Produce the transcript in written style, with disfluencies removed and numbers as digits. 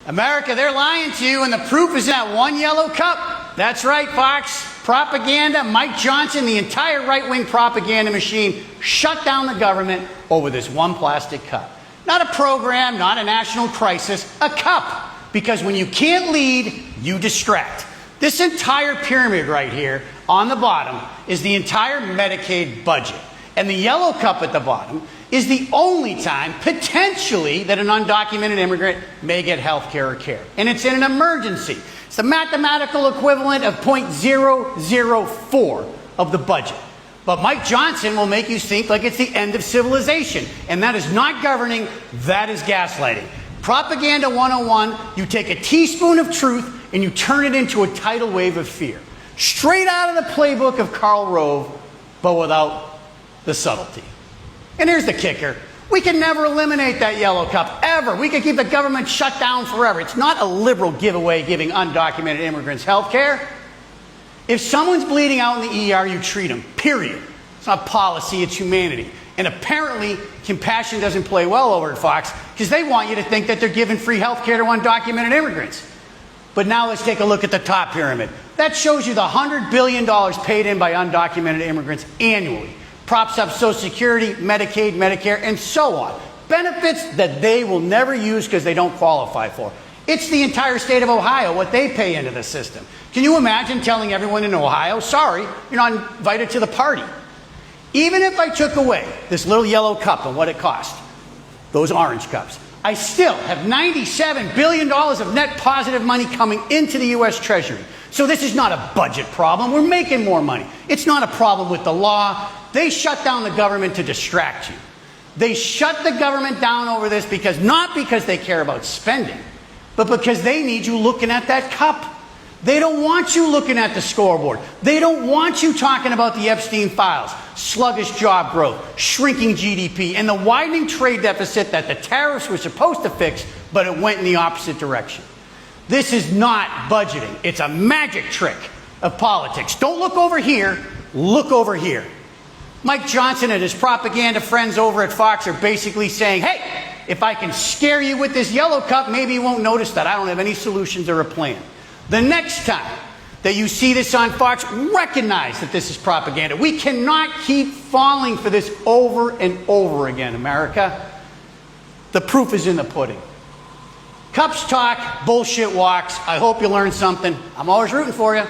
America, they're lying to you, and the proof is in that one yellow cup. That's right, Fox. Propaganda, Mike Johnson, the entire right-wing propaganda machine shut down the government over this one plastic cup. Not a program, not a national crisis, a cup. Because when you can't lead, you distract. This entire pyramid right here on the bottom is the entire Medicaid budget. And the yellow cup at the bottom is the only time, potentially, that an undocumented immigrant may get health care or care. And it's in an emergency. It's the mathematical equivalent of 0.004 of the budget. But Mike Johnson will make you think like it's the end of civilization. And that is not governing, that is gaslighting. Propaganda 101, you take a teaspoon of truth and you turn it into a tidal wave of fear. Straight out of the playbook of Karl Rove, but without the subtlety. And here's the kicker. We can never eliminate that yellow cup, ever. We can keep the government shut down forever. It's not a liberal giveaway giving undocumented immigrants health care. If someone's bleeding out in the ER, you treat them, period. It's not policy, it's humanity. And apparently, compassion doesn't play well over at Fox because they want you to think that they're giving free health care to undocumented immigrants. But now let's take a look at the top pyramid. That shows you the $100 billion paid in by undocumented immigrants annually. Props up Social Security, Medicaid, Medicare, and so on. Benefits that they will never use because they don't qualify for. It's the entire state of Ohio, what they pay into the system. Can you imagine telling everyone in Ohio, sorry, you're not invited to the party? Even if I took away this little yellow cup and what it cost, those orange cups, I still have $97 billion of net positive money coming into the U.S. Treasury. So this is not a budget problem. We're making more money. It's not a problem with the law. They shut down the government to distract you. They shut the government down over this not because they care about spending, but because they need you looking at that cup. They don't want you looking at the scoreboard. They don't want you talking about the Epstein files, sluggish job growth, shrinking GDP, and the widening trade deficit that the tariffs were supposed to fix, but it went in the opposite direction. This is not budgeting. It's a magic trick of politics. Don't look over here, look over here. Mike Johnson and his propaganda friends over at Fox are basically saying, hey, if I can scare you with this yellow cup, maybe you won't notice that I don't have any solutions or a plan. The next time that you see this on Fox, recognize that this is propaganda. We cannot keep falling for this over and over again, America. The proof is in the pudding. Cups talk, bullshit walks. I hope you learned something. I'm always rooting for you.